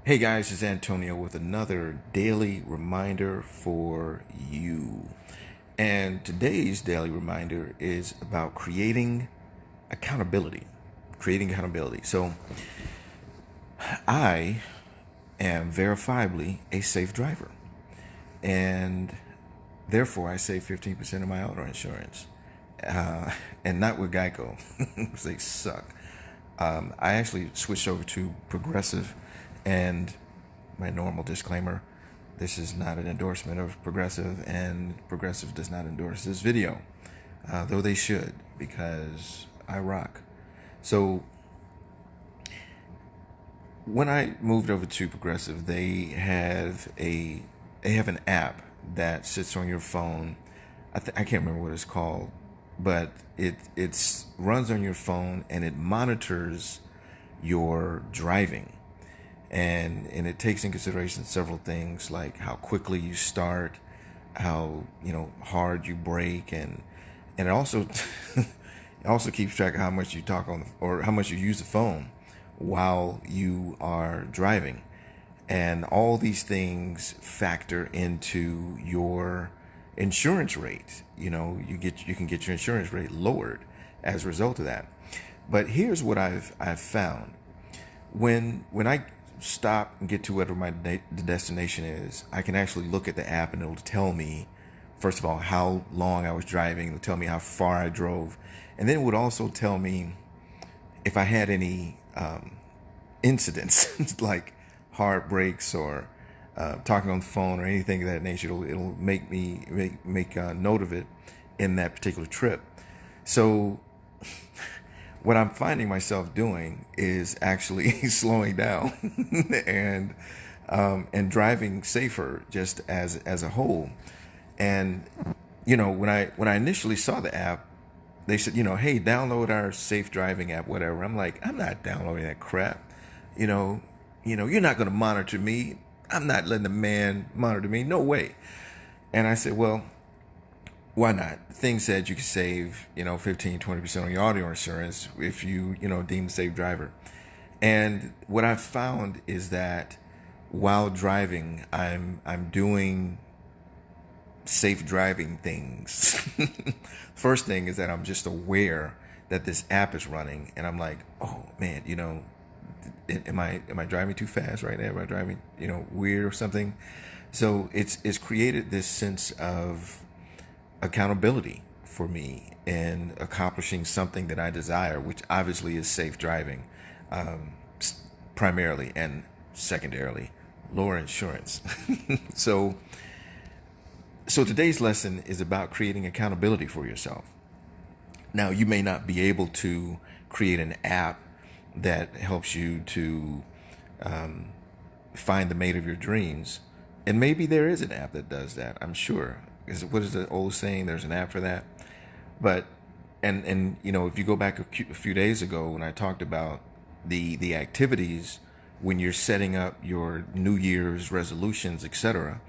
Hey guys, it's Antonio with another daily reminder for you. And today's daily reminder is about creating accountability. Creating accountability. So, I am verifiably a safe driver. And therefore, I save 15% of my auto insurance. And not with Geico, because they suck. I actually switched over to Progressive, and my normal disclaimer: this is not an endorsement of Progressive, and Progressive does not endorse this video, though they should, because I rock. So when I moved over to Progressive, they have an app that sits on your phone. I can't remember what it's called, but it runs on your phone and it monitors your driving, and it takes in consideration several things like how quickly you start, how hard you brake, and it also it also keeps track of how much you talk on or how much you use the phone while you are driving. And all these things factor into your insurance rate. You can get your insurance rate lowered as a result of that. But here's what I've found: when I stop and get to whatever the destination is, I can actually look at the app and it'll tell me, first of all, how long I was driving. It'll tell me how far I drove, and then it would also tell me if I had any incidents like hard breaks or talking on the phone or anything of that nature. It'll make me make note of it in that particular trip. So what I'm finding myself doing is actually slowing down and driving safer, just as a whole. And when I initially saw the app, they said, hey, download our safe driving app, whatever. I'm like, I'm not downloading that crap. You know, you're not going to monitor me. I'm not letting the man monitor me. No way. And I said, well, why not? The thing said you could save, 15, 20% on your auto insurance if you, deem a safe driver. And what I've found is that while driving, I'm doing safe driving things. First thing is that I'm just aware that this app is running, and I'm like, oh man, am I driving too fast right now? Am I driving, weird or something? So it's created this sense of accountability for me in accomplishing something that I desire, which obviously is safe driving, um, primarily, and secondarily, lower insurance. so so today's lesson is about creating accountability for yourself. Now, you may not be able to create an app that helps you to find the mate of your dreams. And maybe there is an app that does that, I'm sure. What is the old saying? There's an app for that. But, and if you go back a few days ago when I talked about the activities when you're setting up your New Year's resolutions, etc.,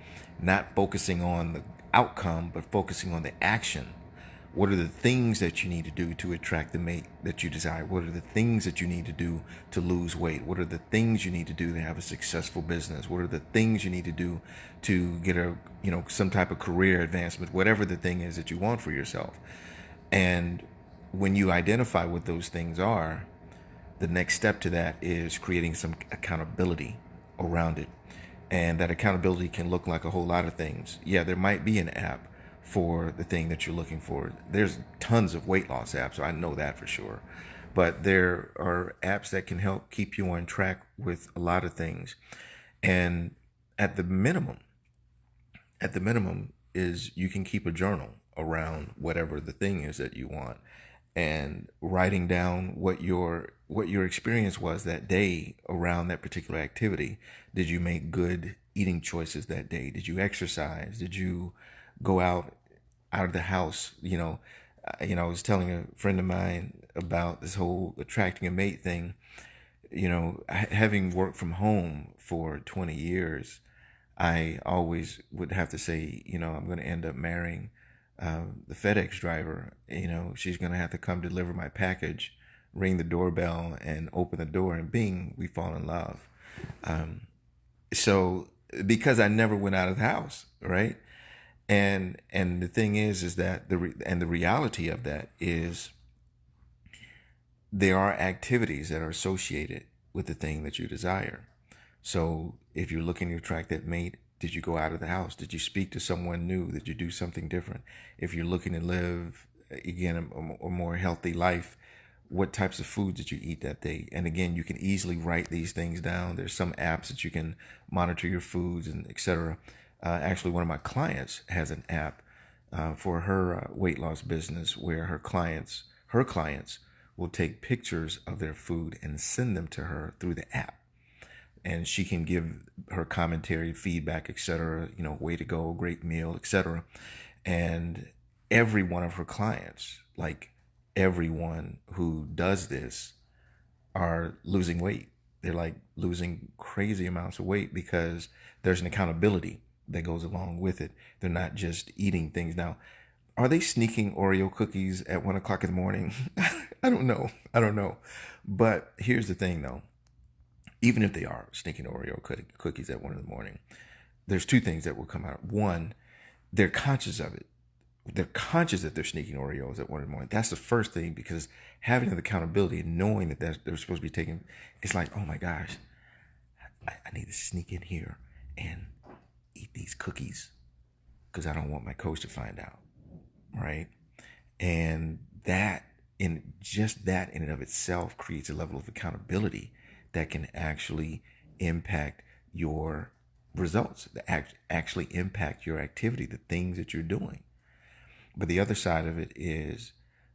not focusing on the outcome, but focusing on the action. What are the things that you need to do to attract the mate that you desire? What are the things that you need to do to lose weight? What are the things you need to do to have a successful business? What are the things you need to do to get some type of career advancement, whatever the thing is that you want for yourself? And when you identify what those things are, the next step to that is creating some accountability around it. And that accountability can look like a whole lot of things. Yeah, there might be an app for the thing that you're looking for. There's tons of weight loss apps, so I know that for sure. But there are apps that can help keep you on track with a lot of things. And at the minimum, is you can keep a journal around whatever the thing is that you want, and writing down what your experience was that day around that particular activity. Did you make good eating choices that day? Did you exercise? Did you go out of the house? I was telling a friend of mine about this whole attracting a mate thing. Having worked from home for 20 years, I always would have to say, I'm going to end up marrying the FedEx driver. She's going to have to come deliver my package, ring the doorbell, and open the door, and bing, we fall in love. So because I never went out of the house, right? And the thing is that the reality of that is there are activities that are associated with the thing that you desire. So if you're looking to attract that mate, did you go out of the house? Did you speak to someone new? Did you do something different? If you're looking to live, again, a more healthy life, what types of foods did you eat that day? And again, you can easily write these things down. There's some apps that you can monitor your foods and etc. Actually, one of my clients has an app for her weight loss business where her clients will take pictures of their food and send them to her through the app, and she can give her commentary, feedback, etc. Way to go, great meal, etc. And every one of her clients, like everyone who does this, are losing weight. They're like losing crazy amounts of weight because there's an accountability that goes along with it. They're not just eating things. Now, are they sneaking Oreo cookies at 1 o'clock in the morning? I don't know. But here's the thing though. Even if they are sneaking Oreo cookies at 1 in the morning, there's two things that will come out. One, they're conscious of it. They're conscious that they're sneaking Oreos at 1 in the morning. That's the first thing, because having the accountability and knowing that they're supposed to be taking, it's like, oh my gosh, I need to sneak in here and eat these cookies because I don't want my coach to find out, right? And that that in and of itself creates a level of accountability that can actually impact your results, that actually impact your activity, the things that you're doing. But the other side of it is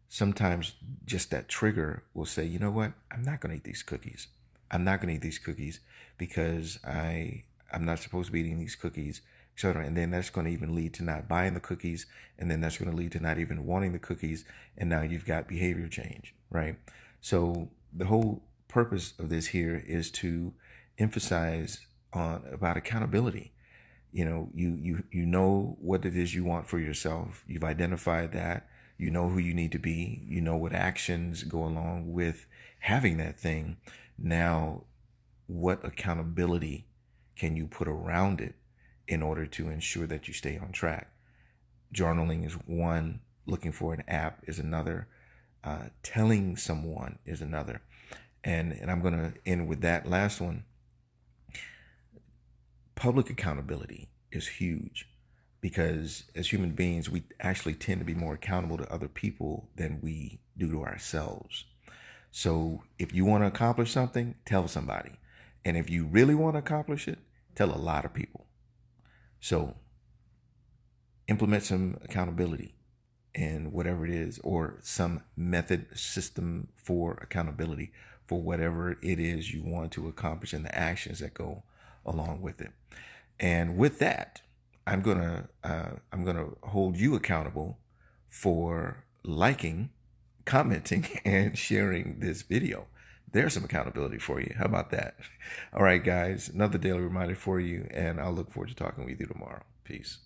sometimes just that trigger will say, you know what? I'm not going to eat these cookies. I'm not going to eat these cookies because I'm not supposed to be eating these cookies, etc. And then that's going to even lead to not buying the cookies. And then that's going to lead to not even wanting the cookies. And now you've got behavior change, right? So the whole purpose of this here is to emphasize about accountability. You know what it is you want for yourself. You've identified that. You know who you need to be. You know what actions go along with having that thing. Now, what accountability can you put around it in order to ensure that you stay on track? Journaling is one. Looking for an app is another. Telling someone is another. And I'm going to end with that last one. Public accountability is huge, because as human beings, we actually tend to be more accountable to other people than we do to ourselves. So if you want to accomplish something, tell somebody. And if you really want to accomplish it, tell a lot of people. So implement some accountability in whatever it is, or some method, system for accountability for whatever it is you want to accomplish and the actions that go along with it. And with that, I'm gonna hold you accountable for liking, commenting, and sharing this video. There's some accountability for you. How about that? All right, guys, another daily reminder for you, and I'll look forward to talking with you tomorrow. Peace.